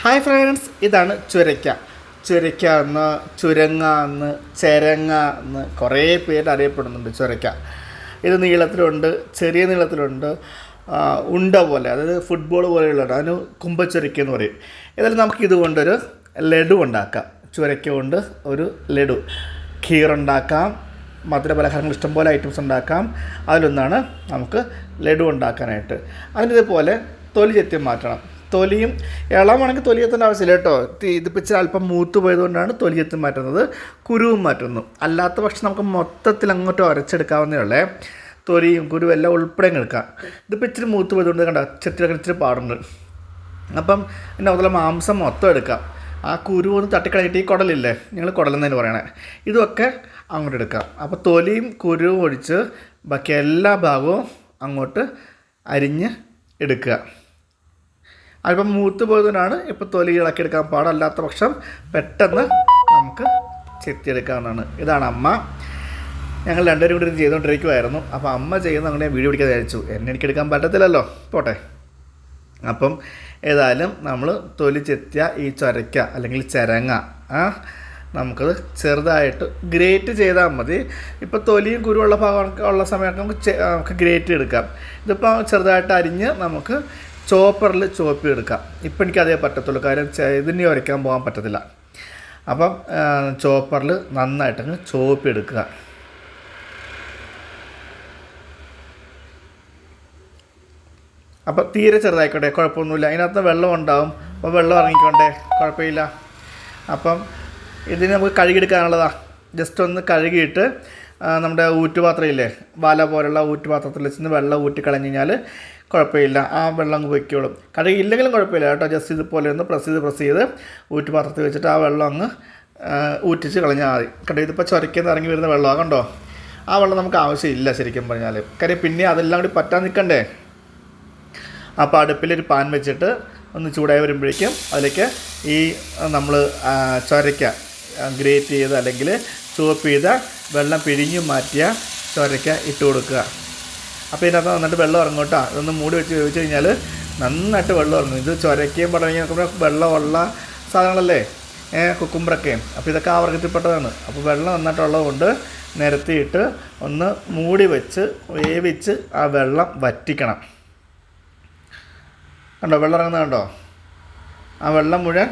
Hi friends, ഇതാണ് ചുരയ്ക്ക. ചുരയ്ക്ക എന്ന്, ചുരങ്ങ എന്ന്, ചെരങ്ങ എന്ന് കുറേ പേര് അറിയപ്പെടുന്നുണ്ട്. ചുരയ്ക്ക ഇത് നീളത്തിലുണ്ട്, ചെറിയ നീളത്തിലുണ്ട്, ഉണ്ട പോലെ, അതായത് ഫുട്ബോൾ പോലെയുള്ളത്. അതിന് കുമ്പച്ചുരയ്ക്ക എന്ന് പറയും. ഏതായാലും നമുക്കിതുകൊണ്ടൊരു ലഡു ഉണ്ടാക്കാം. ചുരയ്ക്ക കൊണ്ട് ഒരു ലഡു, ഖീറുണ്ടാക്കാം, മധുര പലഹാരങ്ങൾ ഇഷ്ടംപോലെ ഐറ്റംസ് ഉണ്ടാക്കാം. അതിലൊന്നാണ് നമുക്ക് ലഡു ഉണ്ടാക്കാനായിട്ട്. അതിനിതുപോലെ തൊലി ചെത്തി മാറ്റണം. തൊലിയും ഇളമാണെങ്കിൽ തൊലി ചെത്തേണ്ട ആവശ്യമില്ല കേട്ടോ. ഇതിപ്പോൾ ഇച്ചിരി അല്പം മൂത്ത് പോയതുകൊണ്ടാണ് തൊലി ചെത്തി മാറ്റുന്നത്. കുരുവും മാറ്റുന്നു. അല്ലാത്ത പക്ഷം നമുക്ക് മൊത്തത്തിൽ അങ്ങോട്ട് ഉരച്ചെടുക്കാവുന്നേ ഉള്ളേ. തൊലിയും കുരുവും എല്ലാം ഉൾപ്പെടെ എടുക്കാം. ഇതിപ്പോൾ ഇച്ചിരി മൂത്ത് പോയതുകൊണ്ട് കണ്ട ചെത്തിയൊക്കെ ഇച്ചിരി പാടുണ്ട്. അപ്പം പിന്നെ അതുപോലെ മാംസം മൊത്തം എടുക്കാം. ആ കുരു ഒന്ന് തട്ടിക്കളഞ്ഞിട്ട് ഈ കുടലില്ലേ, ഞങ്ങൾ കുടലെന്നതിന് പറയണേ, ഇതൊക്കെ അങ്ങോട്ട് എടുക്കാം. അപ്പോൾ തൊലിയും കുരുവും ഒഴിച്ച് ബാക്കി എല്ലാ ഭാഗവും അങ്ങോട്ട് അരിഞ്ഞ് എടുക്കുക. അല്പം മൂത്ത് പോയതുകൊണ്ടാണ് ഇപ്പോൾ തൊലി ഇളക്കിയെടുക്കാൻ പാടല്ലാത്ത പക്ഷം പെട്ടെന്ന് നമുക്ക് ചെത്തിയെടുക്കാവുന്നതാണ്. ഇതാണ് അമ്മ. ഞങ്ങൾ രണ്ടുപേരും കൂടി ചെയ്തുകൊണ്ടിരിക്കുമായിരുന്നു. അപ്പോൾ അമ്മ ചെയ്യുന്ന അങ്ങനെ വീഡിയോ പിടിക്കാൻ വിചാരിച്ചു. എനിക്കെടുക്കാൻ പറ്റത്തില്ലല്ലോ, പോട്ടെ. അപ്പം ഏതായാലും നമ്മൾ തൊലി ചെത്തിയ ഈ ചുരയ്ക്ക അല്ലെങ്കിൽ ചിരങ്ങ നമുക്കത് ചെറുതായിട്ട് ഗ്രേറ്റ് ചെയ്താൽ മതി. ഇപ്പോൾ തൊലിയും കുരുവുള്ള ഭാഗം ഉള്ള സമയത്ത് നമുക്ക് ഗ്രേറ്റ് എടുക്കാം. ഇതിപ്പോൾ ചെറുതായിട്ട് അരിഞ്ഞ് നമുക്ക് ചോപ്പറിൽ ചോപ്പി എടുക്കാം. ഇപ്പം എനിക്കതേ പറ്റത്തുള്ളൂ, കാര്യം ഇതിനെ ഉരയ്ക്കാൻ പോകാൻ പറ്റത്തില്ല. അപ്പം ചോപ്പറിൽ നന്നായിട്ടങ്ങ് ചോപ്പി എടുക്കുക. അപ്പോൾ തീരെ ചെറുതായിക്കോട്ടെ, കുഴപ്പമൊന്നുമില്ല. അതിനകത്ത് വെള്ളം ഉണ്ടാവും, അപ്പോൾ വെള്ളം ഇറങ്ങിക്കോട്ടെ, കുഴപ്പമില്ല. അപ്പം ഇതിന് നമുക്ക് കഴുകിയെടുക്കാനുള്ളതാണ്. ജസ്റ്റ് ഒന്ന് കഴുകിയിട്ട് നമ്മുടെ ഊറ്റുപാത്രം ഇല്ലേ, വല പോലുള്ള ഊറ്റുപാത്രത്തിൽ വെച്ച് വെള്ളം ഊറ്റി കളഞ്ഞു കഴിഞ്ഞാൽ കുഴപ്പമില്ല, ആ വെള്ളം അങ്ങ് വയ്ക്കോളും. കഴുകി ഇല്ലെങ്കിലും കുഴപ്പമില്ല കേട്ടോ. ജസ്റ്റ് ഇതുപോലെ ഒന്ന് പ്രസ് ചെയ്ത് ഊറ്റുപാത്രത്തിൽ വെച്ചിട്ട് ആ വെള്ളം അങ്ങ് ഊറ്റിച്ച് കളഞ്ഞാൽ മതി. കണ്ടോ, ഇതിപ്പോൾ ചുരയ്ക്കുന്ന ഇറങ്ങി വരുന്ന വെള്ളമാണ്. കണ്ടോ, ആ വെള്ളം നമുക്ക് ആവശ്യമില്ല ശരിക്കും പറഞ്ഞാൽ. കാര്യം പിന്നെ അതെല്ലാം കൂടി പറ്റാൻ നിൽക്കണ്ടേ. അപ്പോൾ അടുപ്പിലൊരു പാൻ വെച്ചിട്ട് ഒന്ന് ചൂടായി വരുമ്പോഴേക്കും അതിലേക്ക് ഈ നമ്മൾ ചുരയ്ക്ക ഗ്രേറ്റ് ചെയ്ത് അല്ലെങ്കിൽ ചുവപ്പ് ചെയ്ത വെള്ളം പിഴിഞ്ഞു മാറ്റിയ ചുരയ്ക്ക ഇട്ട് കൊടുക്കുക. അപ്പോൾ ഇതിനകത്ത് നന്നായിട്ട് വെള്ളം ഇറങ്ങും കേട്ടോ. ഇതൊന്ന് മൂടി വെച്ച് വേവിച്ച് കഴിഞ്ഞാൽ നന്നായിട്ട് വെള്ളം ഇറങ്ങും. ഇത് ചുരയ്ക്കയും പറഞ്ഞു നോക്കുമ്പോൾ വെള്ളമുള്ള സാധനങ്ങളല്ലേ, കുക്കുമ്പറൊക്കെയും. അപ്പോൾ ഇതൊക്കെ ആ വർഗത്തിൽപ്പെട്ടതാണ്. അപ്പോൾ വെള്ളം നന്നായിട്ടുള്ളത് കൊണ്ട് നിരത്തിയിട്ട് ഒന്ന് മൂടി വെച്ച് വേവിച്ച് ആ വെള്ളം വറ്റിക്കണം. കണ്ടോ, വെള്ളം ഇറങ്ങുന്നത് കണ്ടോ, ആ വെള്ളം മുഴുവൻ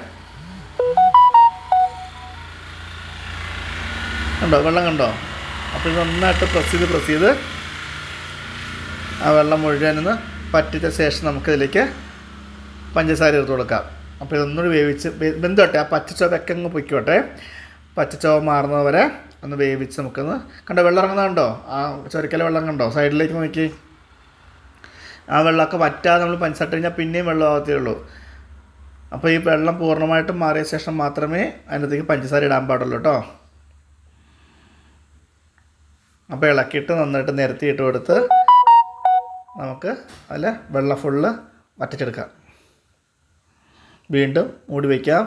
കണ്ടോ, വെള്ളം കണ്ടോ. അപ്പോൾ ഇത് നന്നായിട്ട് പ്രസ് ചെയ്ത് ആ വെള്ളം മുഴുവനൊന്ന് പറ്റിച്ച ശേഷം നമുക്കിതിലേക്ക് പഞ്ചസാര ചേർത്ത് കൊടുക്കാം. അപ്പോൾ ഇതൊന്നുകൂടി വേവിച്ച് വെന്തോട്ടെ, ആ പച്ചച്ചോവൊക്കെ അങ്ങ് പൊയ്ക്കോട്ടെ. പച്ചച്ചോവ മാറുന്നവരെ ഒന്ന് വേവിച്ച് നമുക്കൊന്ന് കണ്ടോ, വെള്ളം ഇറങ്ങുന്നതുണ്ടോ, ആ ചുരക്കല വെള്ളം കണ്ടോ, സൈഡിലേക്ക് നോക്കി. ആ വെള്ളമൊക്കെ വറ്റാതെ നമ്മൾ പഞ്ചസാര ഇട്ട് കഴിഞ്ഞാൽ പിന്നെയും വെള്ളം ആവത്തേ ഉള്ളൂ. അപ്പോൾ ഈ വെള്ളം പൂർണ്ണമായിട്ടും മാറിയ ശേഷം മാത്രമേ അതിനകത്തേക്ക് പഞ്ചസാര ഇടാൻ പാടുള്ളൂ കേട്ടോ. അപ്പോൾ ഇളക്കിയിട്ട് നന്നായിട്ട് നിരത്തിയിട്ട് കൊടുത്ത് നമുക്ക് അതിൽ വെള്ളം ഫുള്ള് വറ്റിച്ചെടുക്കാം. വീണ്ടും മൂടി വയ്ക്കാം,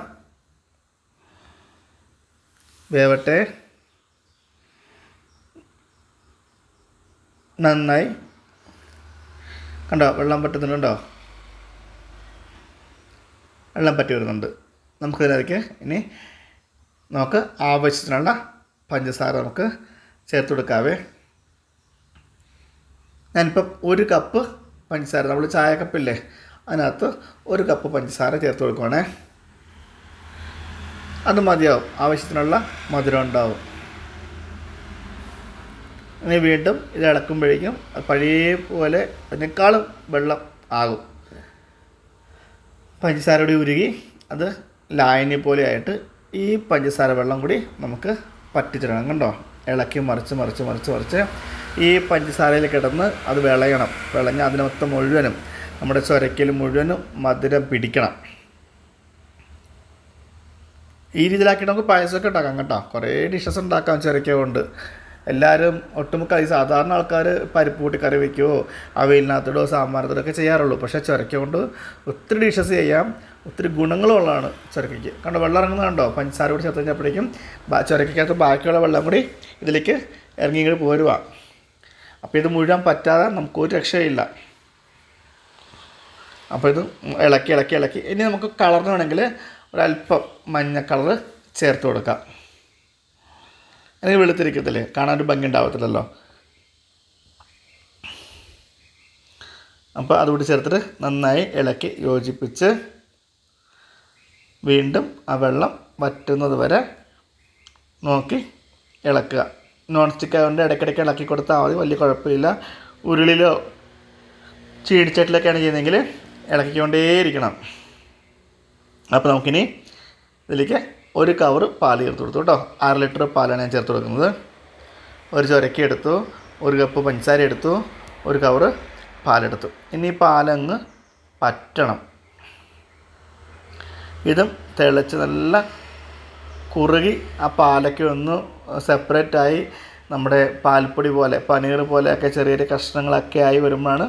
വേവട്ടെ. നന്നായി കണ്ടോ, വെള്ളം പറ്റുന്നുണ്ടോ, വെള്ളം പറ്റി വരുന്നുണ്ട്. നമുക്കിതിലേക്ക് ഇനി നമുക്ക് ആവശ്യത്തിനുള്ള പഞ്ചസാര നമുക്ക് ചേർത്ത് കൊടുക്കാവേ. ഞാനിപ്പം 1 കപ്പ് പഞ്ചസാര, നമ്മൾ ചായ കപ്പില്ലേ അതിനകത്ത് 1 കപ്പ് പഞ്ചസാര ചേർത്ത് കൊടുക്കുവാണേ. അത് മതിയാവും, ആവശ്യത്തിനുള്ള മധുരം ഉണ്ടാവും. ഇനി വീണ്ടും ഇത് ഇളക്കുമ്പോഴേക്കും പഴയ പോലെ അതിനേക്കാളും വെള്ളം ആകും. പഞ്ചസാര കൂടി ഉരുകി അത് ലായനി പോലെ ആയിട്ട് ഈ പഞ്ചസാര വെള്ളം കൂടി നമുക്ക് പറ്റിച്ചിടണം. കണ്ടോ, ഇളക്കി മറിച്ച് ഈ പഞ്ചസാരയിൽ കിടന്ന് അത് വിളയണം. വിളഞ്ഞ് അതിനകത്ത് മുഴുവനും നമ്മുടെ ചുരക്കയിൽ മുഴുവനും മധുരം പിടിക്കണം. ഈ രീതിയിലാക്കിയിട്ട് നമുക്ക് പായസമൊക്കെ ഉണ്ടാക്കാം കേട്ടോ. കുറേ ഡിഷസ് ഉണ്ടാക്കാം ചുരക്ക കൊണ്ട്. എല്ലാവരും ഒട്ടുമുക്ക സാധാരണ ആൾക്കാർ പരിപ്പ് കൂട്ടി കറി വയ്ക്കുമോ, അവയിലിനകത്തോടോ സാമ്പാറത്തോടോ ഒക്കെ ചെയ്യാറുള്ളൂ. പക്ഷേ ചുരക്ക കൊണ്ട് ഒത്തിരി ഡിഷസ് ചെയ്യാം. ഒത്തിരി ഗുണങ്ങളുള്ളതാണ് ചുരക്കയ്ക്ക്. കണ്ടോ, വെള്ളം ഇറങ്ങുന്നത് കണ്ടോ, പഞ്ചസാര കൂടി ചേർത്ത് കഴിഞ്ഞപ്പോഴേക്കും ചുരക്കകത്ത് ബാക്കിയുള്ള വെള്ളം കൂടി ഇതിലേക്ക് ഇറങ്ങി പോരുക. അപ്പോൾ ഇത് മുഴുവൻ പറ്റാതെ നമുക്കൊരു രക്ഷയില്ല. അപ്പോൾ ഇത് ഇളക്കി ഇളക്കി ഇളക്കി ഇനി നമുക്ക് കളറിന് വേണമെങ്കിൽ ഒരല്പം മഞ്ഞ കളറ് ചേർത്ത് കൊടുക്കാം. അല്ലെങ്കിൽ വെളുത്തിരിക്കത്തില്ലേ, കാണാൻ ഒരു ഭംഗി ഉണ്ടാവത്തില്ലല്ലോ. അപ്പോൾ അതുകൂടി ചേർത്തിട്ട് നന്നായി ഇളക്കി യോജിപ്പിച്ച് വീണ്ടും ആ വെള്ളം വറ്റുന്നത് വരെ നോക്കി ഇളക്കുക. നോൺ സ്റ്റിക്ക് ആയതുകൊണ്ട് ഇടയ്ക്കിടയ്ക്ക് ഇളക്കി കൊടുത്താൽ മതി, വലിയ കുഴപ്പമില്ല. ഉരുളിയിലോ ചീനിച്ചട്ടിലൊക്കെയാണ് ചെയ്യുന്നതെങ്കിൽ ഇളക്കിക്കൊണ്ടേയിരിക്കണം. അപ്പോൾ നമുക്കിനി ഇതിലേക്ക് ഒരു കവർ പാൽ ചേർത്ത് കൊടുത്തു കേട്ടോ. 1/2 ലിറ്റർ പാലാണ് ഞാൻ ചേർത്ത് കൊടുക്കുന്നത്. ഒരു ചുരക്കി എടുത്തു, 1 കപ്പ് പഞ്ചസാര എടുത്തു, 1 കവറ് പാലെടുത്തു. ഇനി പാലങ്ങ് പറ്റണം. ഇതും തിളച്ച് നല്ല കുറുകി ആ പാലൊക്കെ ഒന്ന് സെപ്പറേറ്റായി നമ്മുടെ പാൽപ്പൊടി പോലെ പനീർ പോലെയൊക്കെ ചെറിയ ചെറിയ കഷ്ണങ്ങളൊക്കെ ആയി വരുമ്പോഴാണ്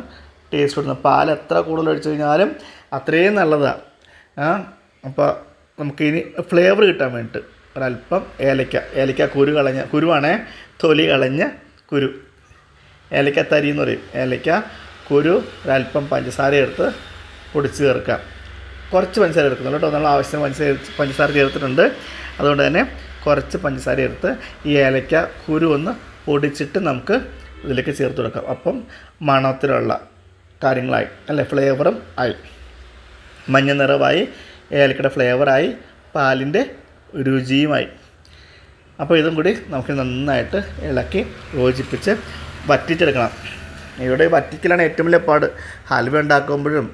ടേസ്റ്റ് വരുന്നത്. പാൽ എത്ര കൂടുതൽ ഒഴിച്ച് കഴിഞ്ഞാലും അത്രയും നല്ലതാണ്. അപ്പോൾ നമുക്കിനി ഫ്ലേവർ കിട്ടാൻ വേണ്ടിയിട്ട് ഒരല്പം ഏലക്ക കുരുവാണേ, തൊലി കളഞ്ഞ കുരു, ഏലക്ക തരി എന്ന് പറയും. ഏലക്ക കുരു ഒരല്പം പഞ്ചസാര എടുത്ത് പൊടിച്ച് ചേർക്കാം. കുറച്ച് പഞ്ചസാര എടുക്കുന്നുള്ളൂ കേട്ടോ, നമ്മൾ ആവശ്യം പഞ്ചസാര ചേർത്തിട്ടുണ്ട്. അതുകൊണ്ട് തന്നെ കുറച്ച് പഞ്ചസാര എടുത്ത് ഈ ഏലക്ക കുരു ഒന്ന് പൊടിച്ചിട്ട് നമുക്ക് ഇതിലേക്ക് ചേർത്ത് കൊടുക്കാം. അപ്പം മണത്തിലുള്ള കാര്യങ്ങളായി അല്ലേ, ഫ്ലേവറും ആയി, മഞ്ഞ നിറമായി, ഏലക്കയുടെ ഫ്ലേവറായി, പാലിൻ്റെ രുചിയുമായി. അപ്പോൾ ഇതും കൂടി നമുക്ക് നന്നായിട്ട് ഇളക്കി യോജിപ്പിച്ച് വറ്റിച്ചെടുക്കണം. ഇവിടെ വറ്റിക്കലാണ് ഏറ്റവും വലിയ പാട്. ഹൽവ ഉണ്ടാക്കുമ്പോഴും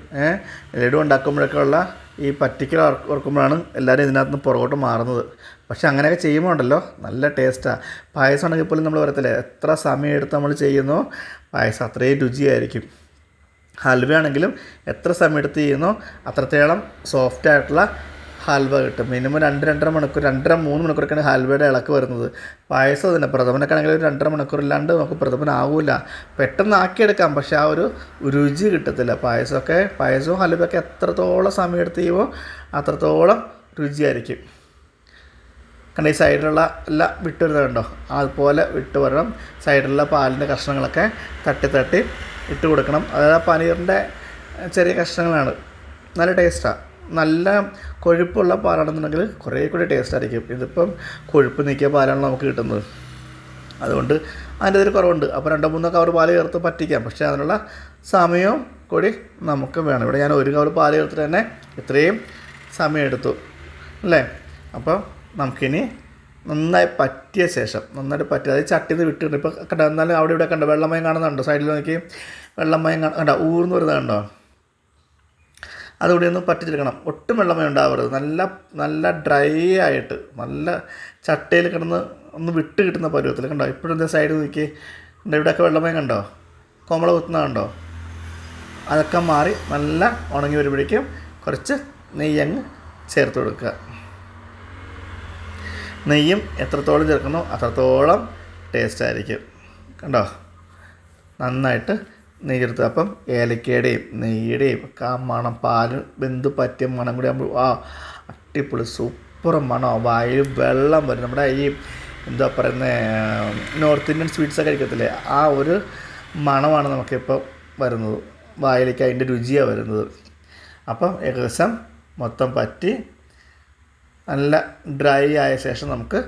ലഡു ഉണ്ടാക്കുമ്പോഴൊക്കെ ഉള്ള ഈ പറ്റിക്കൽ ഓർക്കുമ്പോഴാണ് എല്ലാവരും ഇതിനകത്ത് നിന്ന് പുറകോട്ട് മാറുന്നത്. പക്ഷേ അങ്ങനെയൊക്കെ ചെയ്യുമ്പോൾ ഉണ്ടല്ലോ നല്ല ടേസ്റ്റാണ്. പായസം ഉണ്ടെങ്കിൽ പോലും നമ്മൾ പറയത്തില്ലേ, എത്ര സമയം എടുത്ത് നമ്മൾ ചെയ്യുന്നോ പായസം അത്രയും രുചിയായിരിക്കും. ഹൽവ ആണെങ്കിലും എത്ര സമയം എടുത്ത് ചെയ്യുന്നോ അത്രത്തോളം സോഫ്റ്റായിട്ടുള്ള ഹൽവ കിട്ടും. മിനിമം 2-2.5 മണിക്കൂർ, 2-3 മണിക്കൂറൊക്കെയാണ് ഹൽവയുടെ ഇളക്ക് വരുന്നത്. പായസം തന്നെ പ്രഥമനൊക്കെ ആണെങ്കിൽ 2.5 മണിക്കൂർ ഇല്ലാണ്ട് നമുക്ക് പ്രഥമനാവില്ല. പെട്ടെന്ന് ആക്കിയെടുക്കാം, പക്ഷേ ആ ഒരു രുചി കിട്ടത്തില്ല. പായസവും ഹൽവയൊക്കെ എത്രത്തോളം സമയം എടുത്ത് ചെയ്യുമോ അത്രത്തോളം രുചിയായിരിക്കും. കാരണം ഈ സൈഡിലുള്ള എല്ലാം വിട്ട് വരുന്നുണ്ടോ, അതുപോലെ വിട്ട് വരണം. സൈഡിലുള്ള പാലിൻ്റെ കഷ്ണങ്ങളൊക്കെ തട്ടി ഇട്ട് കൊടുക്കണം. അതായത് പനീറിൻ്റെ ചെറിയ കഷ്ണങ്ങളാണ്. നല്ല ടേസ്റ്റാണ്. നല്ല കൊഴുപ്പുള്ള പാലാണെന്നുണ്ടെങ്കിൽ കുറേ കൂടി ടേസ്റ്റ് ആയിരിക്കും. ഇതിപ്പം കൊഴുപ്പ് നീക്കിയ പാലാണ് നമുക്ക് കിട്ടുന്നത്, അതുകൊണ്ട് അതിൻ്റെ ഒരു കുറവുണ്ട്. അപ്പോൾ 2-3 കവർ പാൽ ചേർത്ത് പറ്റിക്കാം, പക്ഷേ അതിനുള്ള സമയവും കൂടി നമുക്ക് വേണം. ഇവിടെ ഞാൻ 1 കവർ പാൽ ചേർത്തിട്ട് തന്നെ ഇത്രയും സമയം എടുത്തു അല്ലേ. അപ്പോൾ നമുക്കിനി നന്നായി പറ്റിയ ശേഷം, നന്നായിട്ട് പറ്റി, അതായത് ചട്ടിയിൽ നിന്ന് വിട്ടിട്ടുണ്ട്. ഇപ്പോൾ കണ്ട, എന്നാലും അവിടെ ഇവിടെ കണ്ടോ വെള്ളമയം കാണുന്നുണ്ടോ, സൈഡിൽ നോക്കി വെള്ളമയം കണ്ടോ, ഊർന്ന് വരുന്നത് കണ്ടോ. അതുകൂടി ഒന്ന് പറ്റിച്ചെടുക്കണം. ഒട്ടും വെള്ളമയം ഉണ്ടാവരുത്. നല്ല ഡ്രൈ ആയിട്ട് നല്ല ചട്ടയിൽ കിടന്ന് ഒന്ന് വിട്ട് കിട്ടുന്ന പരുവത്തിൽ കണ്ടോ. ഇപ്പോഴും എന്താ സൈഡ് നോക്കി ഇവിടെയൊക്കെ വെള്ളമയം കണ്ടോ, കോമള കുത്തുന്ന കണ്ടോ. അതൊക്കെ മാറി നല്ല ഉണങ്ങി വരുമ്പോഴേക്കും കുറച്ച് നെയ്യങ്ങ് ചേർത്ത് കൊടുക്കുക. നെയ്യും എത്രത്തോളം ചേർക്കുന്നോ അത്രത്തോളം ടേസ്റ്റായിരിക്കും കണ്ടോ. നന്നായിട്ട് നെയ്യ് ചേർത്ത്, അപ്പം ഏലക്കയുടെയും നെയ്യുടെയും ഒക്കെ ആ മണം, പാല് വെന്ത് പറ്റിയ മണം കൂടി ആകുമ്പോൾ അടിപൊളി സൂപ്പർ മണം. വായിൽ വെള്ളം വരും. നമ്മുടെ ഈ എന്താ പറയുന്നത് നോർത്ത് ഇന്ത്യൻ സ്വീറ്റ്സൊക്കെ കഴിക്കത്തില്ലേ, ആ ഒരു മണമാണ് നമുക്കിപ്പോൾ വരുന്നത്. വായിലേക്ക് അതിൻ്റെ രുചിയാണ് വരുന്നത്. അപ്പം ഏകദേശം മൊത്തം പറ്റി നല്ല ഡ്രൈ ആയ ശേഷം നമുക്ക്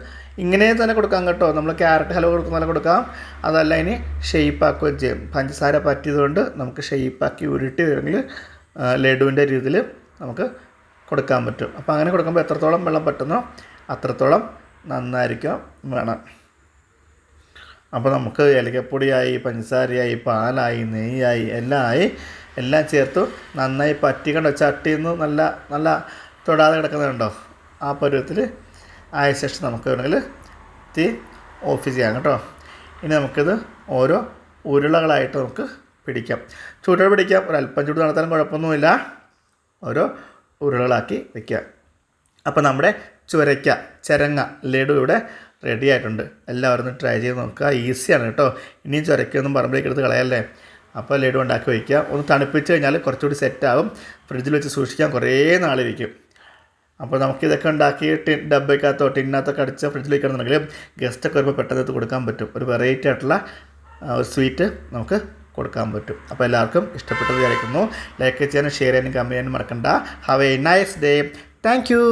ഇങ്ങനെ തന്നെ കൊടുക്കാം കേട്ടോ. നമ്മൾ ക്യാരറ്റ് ഹൽവ കൊടുക്കുന്ന പോലെ കൊടുക്കാം. അതല്ല ഇനി ഷെയ്പ്പാക്കുകയും ചെയ്യും. പഞ്ചസാര പറ്റിയതുകൊണ്ട് നമുക്ക് ഷെയ്പ്പാക്കി ഉരുട്ടി വരുമെങ്കിൽ ലഡുവിൻ്റെ രീതിയിൽ നമുക്ക് കൊടുക്കാൻ പറ്റും. അപ്പോൾ അങ്ങനെ കൊടുക്കുമ്പോൾ എത്രത്തോളം വെള്ളം പറ്റുന്നോ അത്രത്തോളം നന്നായിരിക്കും വേണം. അപ്പോൾ നമുക്ക് ഏലക്കപ്പൊടിയായി, പഞ്ചസാരയായി, പാലായി, നെയ്യായി, എല്ലാം ചേർത്തു നന്നായി പറ്റിക്കണ്ടോ. ചട്ടിയിൽ നിന്ന് നല്ല തൊടാതെ കിടക്കുന്നുണ്ടോ, ആ പരുവത്തിൽ ആയ ശേഷം നമുക്ക് വേണമെങ്കിൽ തീ ഓഫ് ചെയ്യാം കേട്ടോ. ഇനി നമുക്കിത് ഓരോ ഉരുളകളായിട്ട് നമുക്ക് പിടിക്കാം. ചൂടോടെ പിടിക്കാം, ഒരല്പം ചൂട് നടത്താനും കുഴപ്പമൊന്നുമില്ല. ഓരോ ഉരുളകളാക്കി വയ്ക്കുക. അപ്പോൾ നമ്മുടെ ചിരങ്ങ ലഡു ഇവിടെ റെഡി ആയിട്ടുണ്ട്. എല്ലാവരും ട്രൈ ചെയ്ത് നോക്കുക. ഈസിയാണ് കേട്ടോ. ഇനിയും ചുരക്കൊന്നും പറമ്പിലേക്ക് എടുത്ത് കളയല്ലേ. അപ്പോൾ ലഡു ഉണ്ടാക്കി വയ്ക്കുക. ഒന്ന് തണുപ്പിച്ച് കഴിഞ്ഞാൽ കുറച്ചുകൂടി സെറ്റാവും. ഫ്രിഡ്ജിൽ വെച്ച് സൂക്ഷിക്കാൻ കുറേ നാളിരിക്കും. അപ്പോൾ നമുക്കിതൊക്കെ ഉണ്ടാക്കി ഡബ്ബയ്ക്കകത്തോ ടിന്നകത്തൊക്കെ അടിച്ച് ഫ്രിഡ്ജിൽ വയ്ക്കണമെന്നുണ്ടെങ്കിൽ ഗസ്റ്റൊക്കെ വരുമ്പോൾ പെട്ടെന്ന് എടുത്ത് കൊടുക്കാൻ പറ്റും. ഒരു വെറൈറ്റി ആയിട്ടുള്ള ഒരു സ്വീറ്റ് നമുക്ക് കൊടുക്കാൻ പറ്റും. അപ്പോൾ എല്ലാവർക്കും ഇഷ്ടപ്പെട്ടത് വിചാരിക്കുന്നു. ലൈക്ക് ചെയ്യാനും ഷെയർ ചെയ്യാനും കമൻറ്റ് ചെയ്യാനും മറക്കണ്ട. Have A nice day. Thank you.